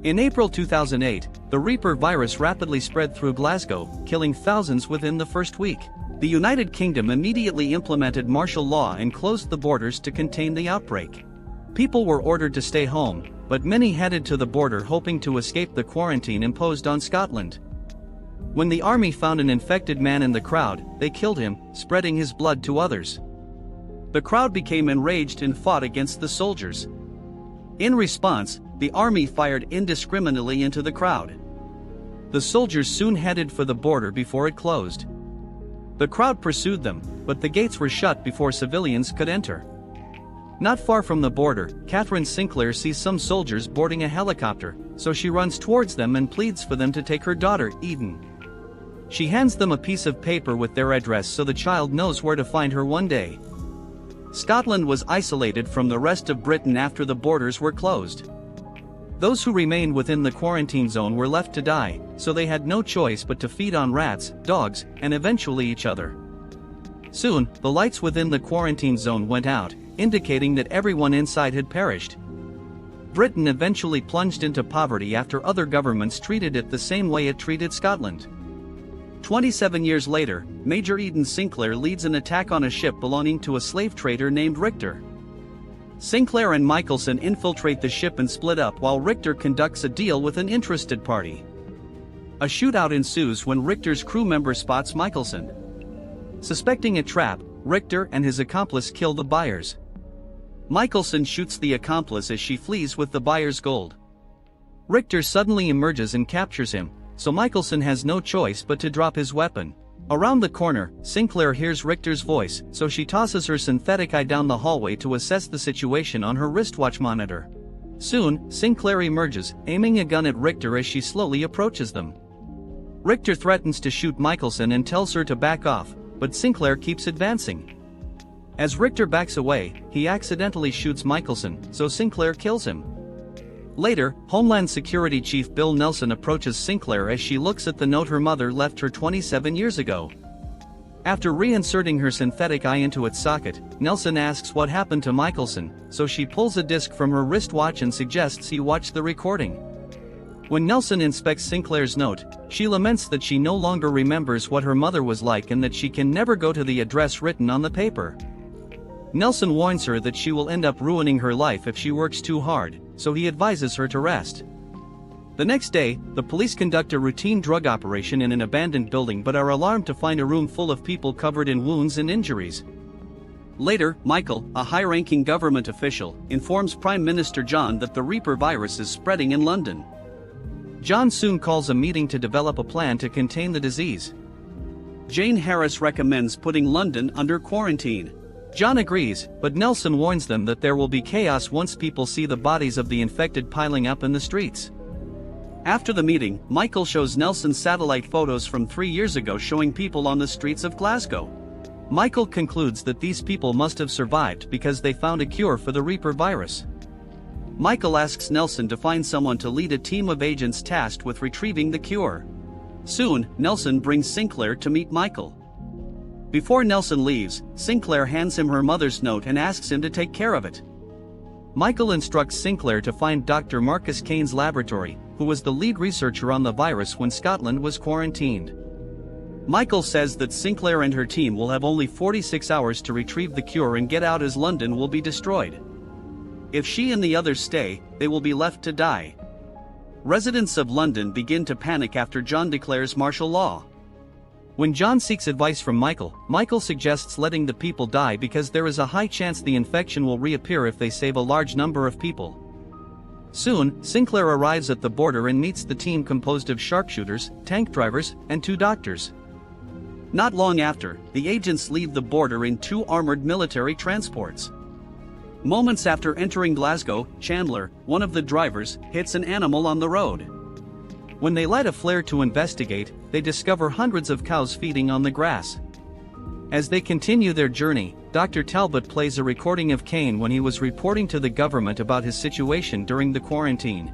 In April 2008, the Reaper virus rapidly spread through Glasgow, killing thousands within the first week. The United Kingdom immediately implemented martial law and closed the borders to contain the outbreak. People were ordered to stay home, but many headed to the border hoping to escape the quarantine imposed on Scotland. When the army found an infected man in the crowd, they killed him, spreading his blood to others. The crowd became enraged and fought against the soldiers. In response, the army fired indiscriminately into the crowd. The soldiers soon headed for the border before it closed. The crowd pursued them, but the gates were shut before civilians could enter. Not far from the border, Catherine Sinclair sees some soldiers boarding a helicopter, so she runs towards them and pleads for them to take her daughter, Eden. She hands them a piece of paper with their address so the child knows where to find her one day. Scotland was isolated from the rest of Britain after the borders were closed. Those who remained within the quarantine zone were left to die, so they had no choice but to feed on rats, dogs, and eventually each other. Soon, the lights within the quarantine zone went out, indicating that everyone inside had perished. Britain eventually plunged into poverty after other governments treated it the same way it treated Scotland. 27 years later, Major Eden Sinclair leads an attack on a ship belonging to a slave trader named Richter. Sinclair and Michelson infiltrate the ship and split up while Richter conducts a deal with an interested party. A shootout ensues when Richter's crew member spots Michelson. Suspecting a trap, Richter and his accomplice kill the buyers. Michelson shoots the accomplice as she flees with the buyer's gold. Richter suddenly emerges and captures him, so Michelson has no choice but to drop his weapon. Around the corner, Sinclair hears Richter's voice, so she tosses her synthetic eye down the hallway to assess the situation on her wristwatch monitor. Soon, Sinclair emerges, aiming a gun at Richter as she slowly approaches them. Richter threatens to shoot Michelson and tells her to back off, but Sinclair keeps advancing. As Richter backs away, he accidentally shoots Michelson, so Sinclair kills him. Later, Homeland Security Chief Bill Nelson approaches Sinclair as she looks at the note her mother left her 27 years ago. After reinserting her synthetic eye into its socket, Nelson asks what happened to Michelson, so she pulls a disc from her wristwatch and suggests he watch the recording. When Nelson inspects Sinclair's note, she laments that she no longer remembers what her mother was like and that she can never go to the address written on the paper. Nelson warns her that she will end up ruining her life if she works too hard, so he advises her to rest. The next day, the police conduct a routine drug operation in an abandoned building but are alarmed to find a room full of people covered in wounds and injuries. Later, Michael, a high-ranking government official, informs Prime Minister John that the Reaper virus is spreading in London. John soon calls a meeting to develop a plan to contain the disease. Jane Harris recommends putting London under quarantine. John agrees, but Nelson warns them that there will be chaos once people see the bodies of the infected piling up in the streets. After the meeting, Michael shows Nelson satellite photos from 3 years ago showing people on the streets of Glasgow. Michael concludes that these people must have survived because they found a cure for the Reaper virus. Michael asks Nelson to find someone to lead a team of agents tasked with retrieving the cure. Soon, Nelson brings Sinclair to meet Michael. Before Nelson leaves, Sinclair hands him her mother's note and asks him to take care of it. Michael instructs Sinclair to find Dr. Marcus Kane's laboratory, who was the lead researcher on the virus when Scotland was quarantined. Michael says that Sinclair and her team will have only 46 hours to retrieve the cure and get out as London will be destroyed. If she and the others stay, they will be left to die. Residents of London begin to panic after John declares martial law. When John seeks advice from Michael, Michael suggests letting the people die because there is a high chance the infection will reappear if they save a large number of people. Soon, Sinclair arrives at the border and meets the team composed of sharpshooters, tank drivers, and 2 doctors. Not long after, the agents leave the border in 2 armored military transports. Moments after entering Glasgow, Chandler, one of the drivers, hits an animal on the road. When they light a flare to investigate, they discover hundreds of cows feeding on the grass. As they continue their journey, Dr. Talbot plays a recording of Kane when he was reporting to the government about his situation during the quarantine.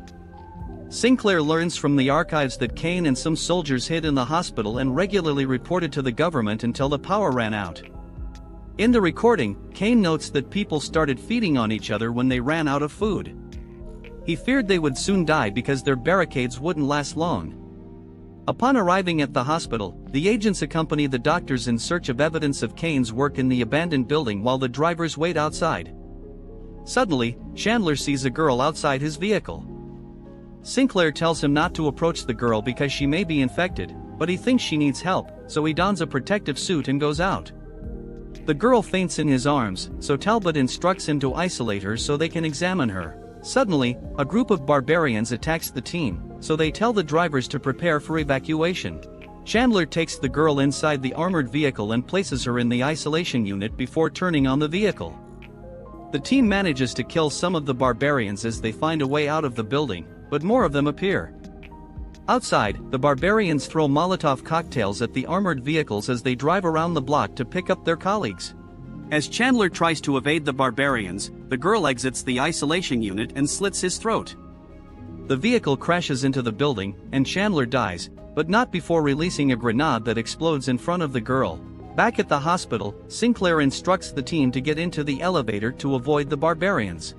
Sinclair learns from the archives that Kane and some soldiers hid in the hospital and regularly reported to the government until the power ran out. In the recording, Kane notes that people started feeding on each other when they ran out of food. He feared they would soon die because their barricades wouldn't last long. Upon arriving at the hospital, the agents accompany the doctors in search of evidence of Kane's work in the abandoned building while the drivers wait outside. Suddenly, Chandler sees a girl outside his vehicle. Sinclair tells him not to approach the girl because she may be infected, but he thinks she needs help, so he dons a protective suit and goes out. The girl faints in his arms, so Talbot instructs him to isolate her so they can examine her. Suddenly, a group of barbarians attacks the team, so they tell the drivers to prepare for evacuation. Chandler takes the girl inside the armored vehicle and places her in the isolation unit before turning on the vehicle. The team manages to kill some of the barbarians as they find a way out of the building, but more of them appear. Outside, the barbarians throw Molotov cocktails at the armored vehicles as they drive around the block to pick up their colleagues. As Chandler tries to evade the barbarians, the girl exits the isolation unit and slits his throat. The vehicle crashes into the building, and Chandler dies, but not before releasing a grenade that explodes in front of the girl. Back at the hospital, Sinclair instructs the team to get into the elevator to avoid the barbarians.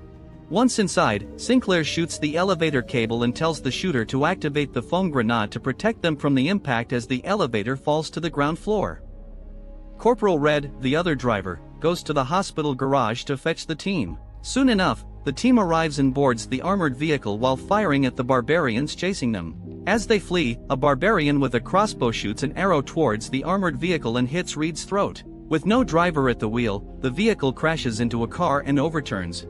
Once inside, Sinclair shoots the elevator cable and tells the shooter to activate the foam grenade to protect them from the impact as the elevator falls to the ground floor. Corporal Red, the other driver, goes to the hospital garage to fetch the team. Soon enough, the team arrives and boards the armored vehicle while firing at the barbarians chasing them. As they flee, a barbarian with a crossbow shoots an arrow towards the armored vehicle and hits Reed's throat. With no driver at the wheel, the vehicle crashes into a car and overturns.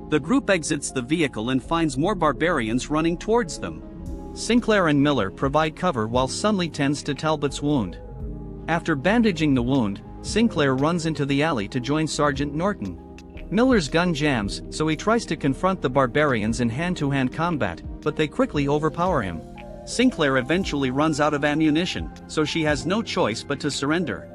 The group exits the vehicle and finds more barbarians running towards them. Sinclair and Miller provide cover while Sunley tends to Talbot's wound. After bandaging the wound, Sinclair runs into the alley to join Sergeant Norton. Miller's gun jams, so he tries to confront the barbarians in hand-to-hand combat, but they quickly overpower him. Sinclair eventually runs out of ammunition, so she has no choice but to surrender.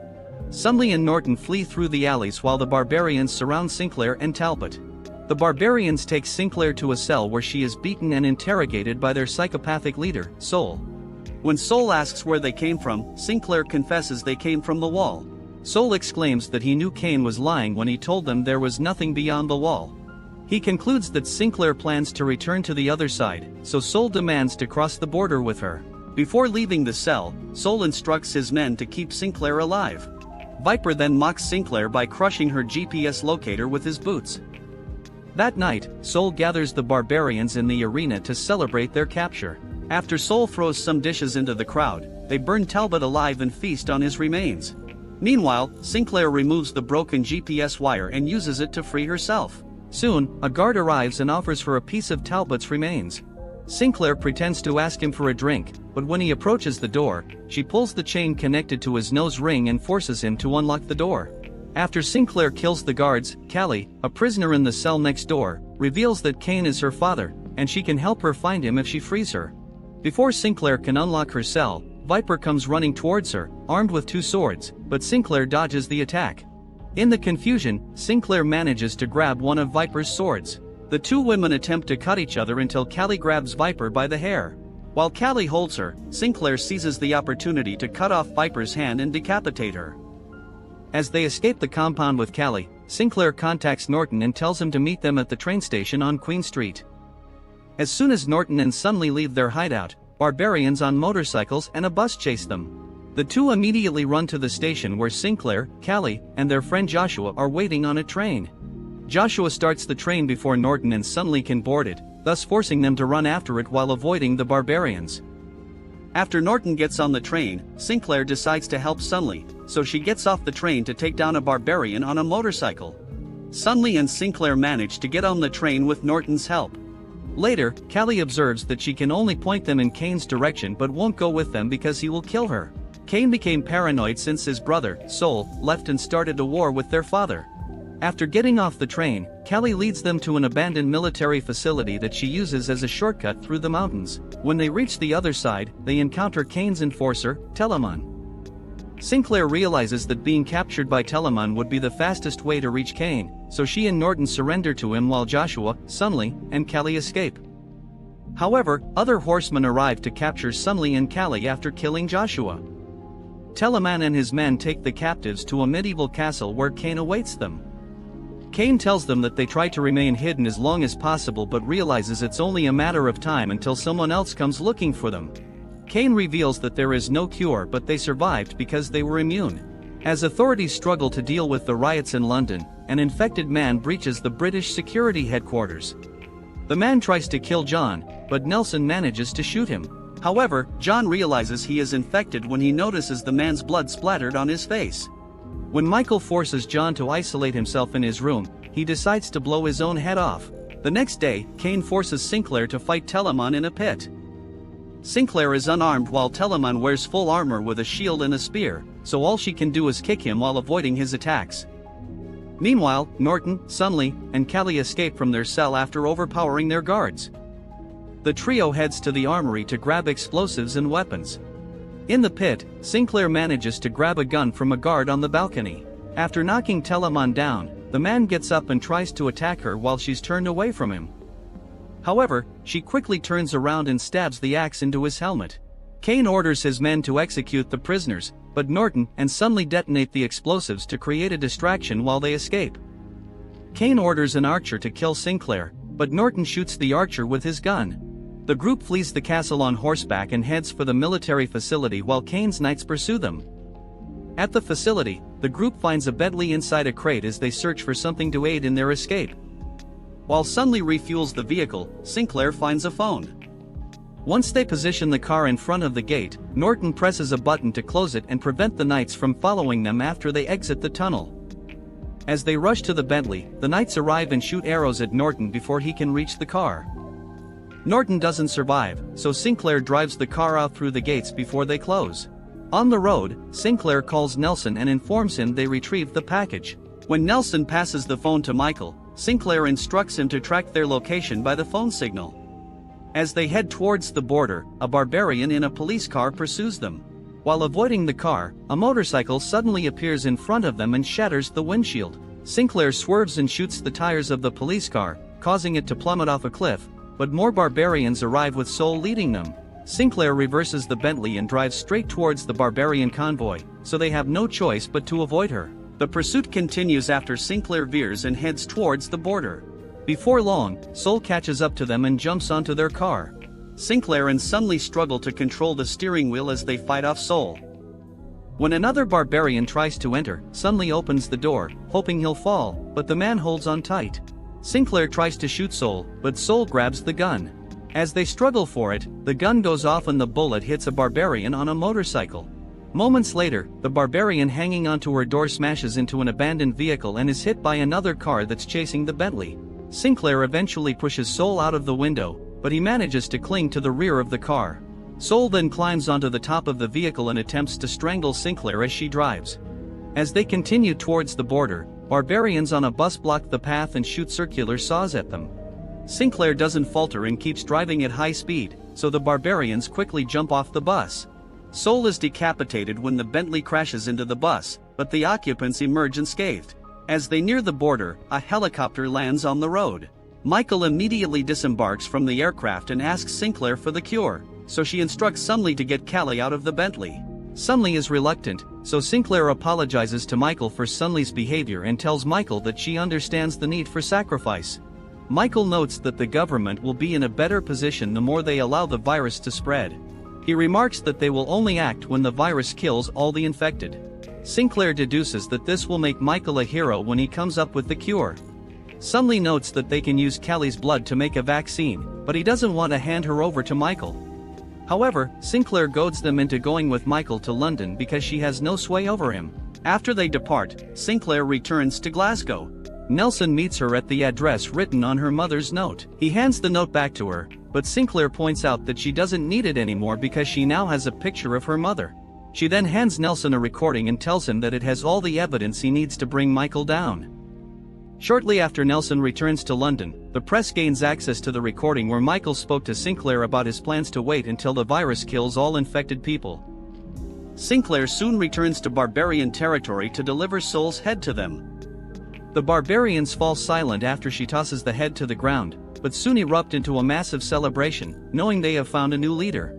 Sunley and Norton flee through the alleys while the barbarians surround Sinclair and Talbot. The barbarians take Sinclair to a cell where she is beaten and interrogated by their psychopathic leader, Soul. When Soul asks where they came from, Sinclair confesses they came from the wall. Soul exclaims that he knew Kane was lying when he told them there was nothing beyond the wall. He concludes that Sinclair plans to return to the other side, so Soul demands to cross the border with her. Before leaving the cell, Soul instructs his men to keep Sinclair alive. Viper then mocks Sinclair by crushing her GPS locator with his boots. That night, Soul gathers the barbarians in the arena to celebrate their capture. After Soul throws some dishes into the crowd, they burn Talbot alive and feast on his remains. Meanwhile, Sinclair removes the broken GPS wire and uses it to free herself. Soon, a guard arrives and offers her a piece of Talbot's remains. Sinclair pretends to ask him for a drink, but when he approaches the door, she pulls the chain connected to his nose ring and forces him to unlock the door. After Sinclair kills the guards, Callie, a prisoner in the cell next door, reveals that Kane is her father, and she can help her find him if she frees her. Before Sinclair can unlock her cell, Viper comes running towards her, armed with 2 swords, but Sinclair dodges the attack. In the confusion, Sinclair manages to grab one of Viper's swords. The 2 women attempt to cut each other until Callie grabs Viper by the hair. While Callie holds her, Sinclair seizes the opportunity to cut off Viper's hand and decapitate her. As they escape the compound with Callie, Sinclair contacts Norton and tells him to meet them at the train station on Queen Street. As soon as Norton and Sunley leave their hideout, barbarians on motorcycles and a bus chase them. The 2 immediately run to the station where Sinclair, Callie, and their friend Joshua are waiting on a train. Joshua starts the train before Norton and Sunley can board it, thus forcing them to run after it while avoiding the barbarians. After Norton gets on the train, Sinclair decides to help Sunley, so she gets off the train to take down a barbarian on a motorcycle. Sunley and Sinclair manage to get on the train with Norton's help. Later, Callie observes that she can only point them in Kane's direction but won't go with them because he will kill her. Kane became paranoid since his brother, Soul, left and started a war with their father. After getting off the train, Callie leads them to an abandoned military facility that she uses as a shortcut through the mountains. When they reach the other side, they encounter Kane's enforcer, Telamon. Sinclair realizes that being captured by Telamon would be the fastest way to reach Kane, so she and Norton surrender to him while Joshua, Sunley, and Callie escape. However, other horsemen arrive to capture Sunley and Callie after killing Joshua. Telamon and his men take the captives to a medieval castle where Kane awaits them. Kane tells them that they try to remain hidden as long as possible but realizes it's only a matter of time until someone else comes looking for them. Kane reveals that there is no cure but they survived because they were immune. As authorities struggle to deal with the riots in London, an infected man breaches the British security headquarters. The man tries to kill John, but Nelson manages to shoot him. However, John realizes he is infected when he notices the man's blood splattered on his face. When Michael forces John to isolate himself in his room, he decides to blow his own head off. The next day, Kane forces Sinclair to fight Telamon in a pit. Sinclair is unarmed while Telamon wears full armor with a shield and a spear, so all she can do is kick him while avoiding his attacks. Meanwhile, Norton, Sunley, and Callie escape from their cell after overpowering their guards. The trio heads to the armory to grab explosives and weapons. In the pit, Sinclair manages to grab a gun from a guard on the balcony. After knocking Telamon down, the man gets up and tries to attack her while she's turned away from him. However, she quickly turns around and stabs the axe into his helmet. Kane orders his men to execute the prisoners, but Norton and Sunley detonate the explosives to create a distraction while they escape. Kane orders an archer to kill Sinclair, but Norton shoots the archer with his gun. The group flees the castle on horseback and heads for the military facility while Kane's knights pursue them. At the facility, the group finds a Bentley inside a crate as they search for something to aid in their escape. While Sunley refuels the vehicle, Sinclair finds a phone. Once they position the car in front of the gate, Norton presses a button to close it and prevent the knights from following them after they exit the tunnel. As they rush to the Bentley, the knights arrive and shoot arrows at Norton before he can reach the car. Norton doesn't survive, so Sinclair drives the car out through the gates before they close. On the road, Sinclair calls Nelson and informs him they retrieved the package. When Nelson passes the phone to Michael, Sinclair instructs him to track their location by the phone signal. As they head towards the border, a barbarian in a police car pursues them. While avoiding the car, a motorcycle suddenly appears in front of them and shatters the windshield. Sinclair swerves and shoots the tires of the police car, causing it to plummet off a cliff, but more barbarians arrive with Soul leading them. Sinclair reverses the Bentley and drives straight towards the barbarian convoy, so they have no choice but to avoid her. The pursuit continues after Sinclair veers and heads towards the border. Before long, Soul catches up to them and jumps onto their car. Sinclair and Sunley struggle to control the steering wheel as they fight off Soul. When another barbarian tries to enter, Sunley opens the door, hoping he'll fall, but the man holds on tight. Sinclair tries to shoot Soul, but Soul grabs the gun. As they struggle for it, the gun goes off and the bullet hits a barbarian on a motorcycle. Moments later, the barbarian hanging onto her door smashes into an abandoned vehicle and is hit by another car that's chasing the Bentley. Sinclair eventually pushes Soul out of the window, but he manages to cling to the rear of the car. Soul then climbs onto the top of the vehicle and attempts to strangle Sinclair as she drives. As they continue towards the border, barbarians on a bus block the path and shoot circular saws at them. Sinclair doesn't falter and keeps driving at high speed, so the barbarians quickly jump off the bus. Soul is decapitated when the Bentley crashes into the bus, but the occupants emerge unscathed. As they near the border, a helicopter lands on the road. Michael immediately disembarks from the aircraft and asks Sinclair for the cure, so she instructs Sunley to get Callie out of the Bentley. Sunley is reluctant, so Sinclair apologizes to Michael for Sunley's behavior and tells Michael that she understands the need for sacrifice. Michael notes that the government will be in a better position the more they allow the virus to spread. He remarks that they will only act when the virus kills all the infected. Sinclair deduces that this will make Michael a hero when he comes up with the cure. Sunley notes that they can use Callie's blood to make a vaccine, but he doesn't want to hand her over to Michael. However, Sinclair goads them into going with Michael to London because she has no sway over him. After they depart, Sinclair returns to Glasgow. Nelson meets her at the address written on her mother's note. He hands the note back to her, but Sinclair points out that she doesn't need it anymore because she now has a picture of her mother. She then hands Nelson a recording and tells him that it has all the evidence he needs to bring Michael down. Shortly after Nelson returns to London, the press gains access to the recording where Michael spoke to Sinclair about his plans to wait until the virus kills all infected people. Sinclair soon returns to barbarian territory to deliver Soul's head to them. The barbarians fall silent after she tosses the head to the ground, but soon erupt into a massive celebration, knowing they have found a new leader.